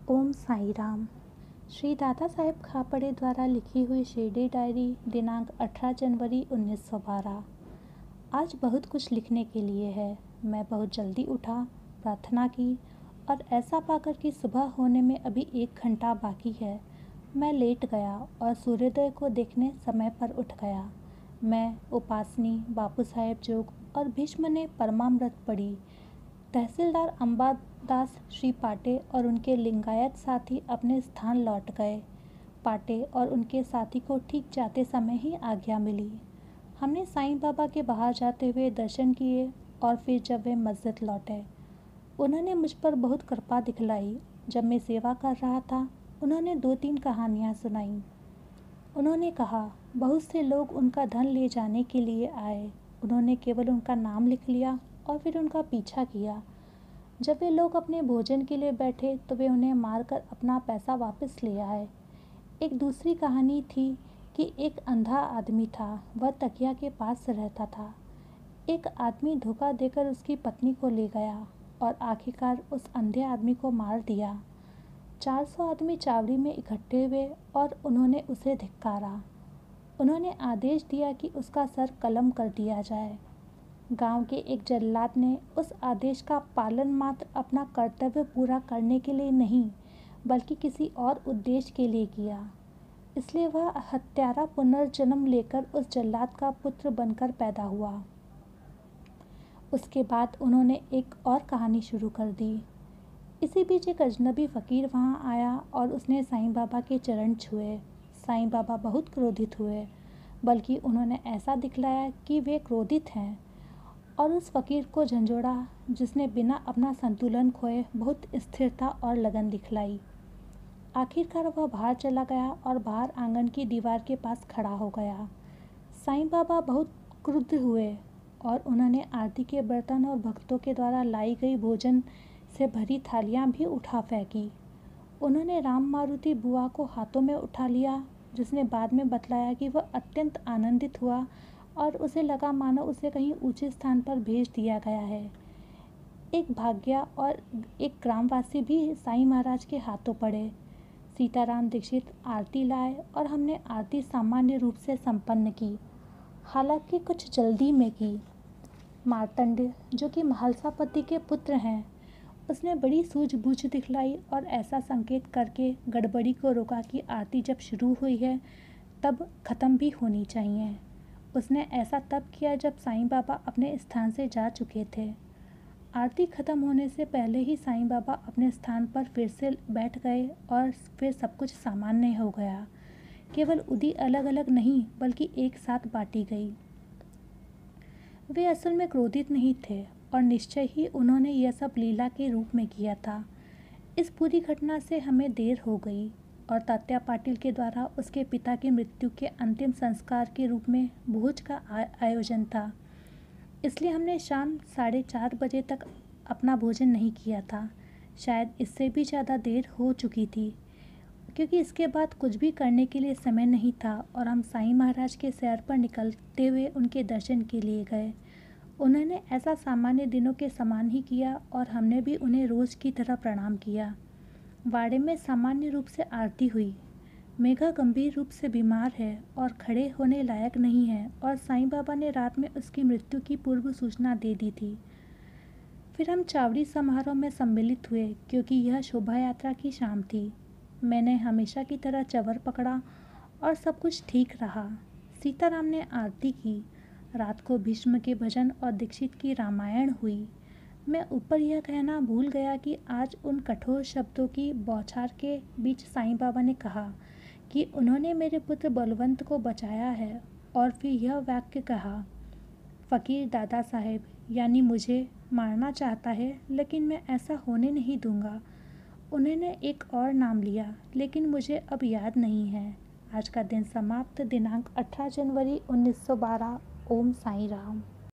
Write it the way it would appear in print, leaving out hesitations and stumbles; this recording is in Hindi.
ओम साई राम। श्री दादा साहेब खापड़े द्वारा लिखी हुई शिरडी डायरी दिनांक 18 जनवरी 1912। आज बहुत कुछ लिखने के लिए है। मैं बहुत जल्दी उठा, प्रार्थना की और ऐसा पाकर कि सुबह होने में अभी 1 घंटा बाकी है। मैं लेट गया और सूर्योदय को देखने समय पर उठ गया। मैं, उपासनी, बापू साहेब जोग और भीष्म ने परमामृत पढ़ी। तहसीलदार अंबादास श्री पाटे और उनके लिंगायत साथी अपने स्थान लौट गए। पाटे और उनके साथी को ठीक जाते समय ही आज्ञा मिली। हमने साईं बाबा के बाहर जाते हुए दर्शन किए और फिर जब वे मस्जिद लौटे, उन्होंने मुझ पर बहुत कृपा दिखलाई। जब मैं सेवा कर रहा था, उन्होंने 2-3 कहानियाँ सुनाई। उन्होंने कहा, बहुत से लोग उनका धन ले जाने के लिए आए। उन्होंने केवल उनका नाम लिख लिया और फिर उनका पीछा किया। जब वे लोग अपने भोजन के लिए बैठे तो वे उन्हें मारकर अपना पैसा वापस ले आए। एक दूसरी कहानी थी कि एक अंधा आदमी था। वह तकिया के पास रहता था। एक आदमी धोखा देकर उसकी पत्नी को ले गया और आखिरकार उस अंधे आदमी को मार दिया। 400 आदमी चावड़ी में इकट्ठे हुए और उन्होंने उसे धिक्कारा। उन्होंने आदेश दिया कि उसका सर कलम कर दिया जाए। गांव के एक जल्लाद ने उस आदेश का पालन मात्र अपना कर्तव्य पूरा करने के लिए नहीं, बल्कि किसी और उद्देश्य के लिए किया। इसलिए वह हत्यारा पुनर्जन्म लेकर उस जल्लाद का पुत्र बनकर पैदा हुआ। उसके बाद उन्होंने एक और कहानी शुरू कर दी। इसी बीच एक अजनबी फ़कीर वहाँ आया और उसने साईं बाबा के चरण छुए। साईं बाबा बहुत क्रोधित हुए, बल्कि उन्होंने ऐसा दिखलाया कि वे क्रोधित हैं, और उस फ़कीर को झंझोड़ा जिसने बिना अपना संतुलन खोए बहुत स्थिरता और लगन दिखलाई। आखिरकार वह बाहर चला गया और बाहर आंगन की दीवार के पास खड़ा हो गया। साईं बाबा बहुत क्रुद्ध हुए और उन्होंने आरती के बर्तन और भक्तों के द्वारा लाई गई भोजन से भरी थालियां भी उठा फेंकी। उन्होंने राम मारुति बुआ को हाथों में उठा लिया, जिसने बाद में बतलाया कि वह अत्यंत आनंदित हुआ और उसे लगा मानो उसे कहीं ऊंचे स्थान पर भेज दिया गया है। एक भाग्या और एक ग्रामवासी भी साईं महाराज के हाथों पड़े। सीताराम दीक्षित आरती लाए और हमने आरती सामान्य रूप से संपन्न की, हालांकि कुछ जल्दी में की। मार्तंड, जो कि महालसापति के पुत्र हैं, उसने बड़ी सूझबूझ दिखलाई और ऐसा संकेत करके गड़बड़ी को रोका कि आरती जब शुरू हुई है तब ख़त्म भी होनी चाहिए। उसने ऐसा तब किया जब साईं बाबा अपने स्थान से जा चुके थे। आरती ख़त्म होने से पहले ही साईं बाबा अपने स्थान पर फिर से बैठ गए और फिर सब कुछ सामान्य हो गया। केवल उदी अलग अलग नहीं, बल्कि एक साथ बांटी गई। वे असल में क्रोधित नहीं थे और निश्चय ही उन्होंने यह सब लीला के रूप में किया था। इस पूरी घटना से हमें देर हो गई और तात्या पाटिल के द्वारा उसके पिता की मृत्यु के अंतिम संस्कार के रूप में भोज का आयोजन था। इसलिए हमने शाम 4:30 बजे तक अपना भोजन नहीं किया था। शायद इससे भी ज़्यादा देर हो चुकी थी, क्योंकि इसके बाद कुछ भी करने के लिए समय नहीं था और हम साईं महाराज के सैर पर निकलते हुए उनके दर्शन के लिए गए। उन्होंने ऐसा सामान्य दिनों के समान ही किया और हमने भी उन्हें रोज़ की तरह प्रणाम किया। वाड़े में सामान्य रूप से आरती हुई। मेघा गंभीर रूप से बीमार है और खड़े होने लायक नहीं है और साईं बाबा ने रात में उसकी मृत्यु की पूर्व सूचना दे दी थी। फिर हम चावड़ी समारोह में सम्मिलित हुए, क्योंकि यह शोभा यात्रा की शाम थी। मैंने हमेशा की तरह चवर पकड़ा और सब कुछ ठीक रहा। सीताराम ने आरती की। रात को भीष्म के भजन और दीक्षित की रामायण हुई। मैं ऊपर यह कहना भूल गया कि आज उन कठोर शब्दों की बौछार के बीच साईं बाबा ने कहा कि उन्होंने मेरे पुत्र बलवंत को बचाया है, और फिर यह वाक्य कहा, फ़कीर दादा साहेब यानी मुझे मारना चाहता है, लेकिन मैं ऐसा होने नहीं दूंगा। उन्होंने एक और नाम लिया, लेकिन मुझे अब याद नहीं है। आज का दिन समाप्त। दिनांक 18 जनवरी 1912। ओम साईं राम।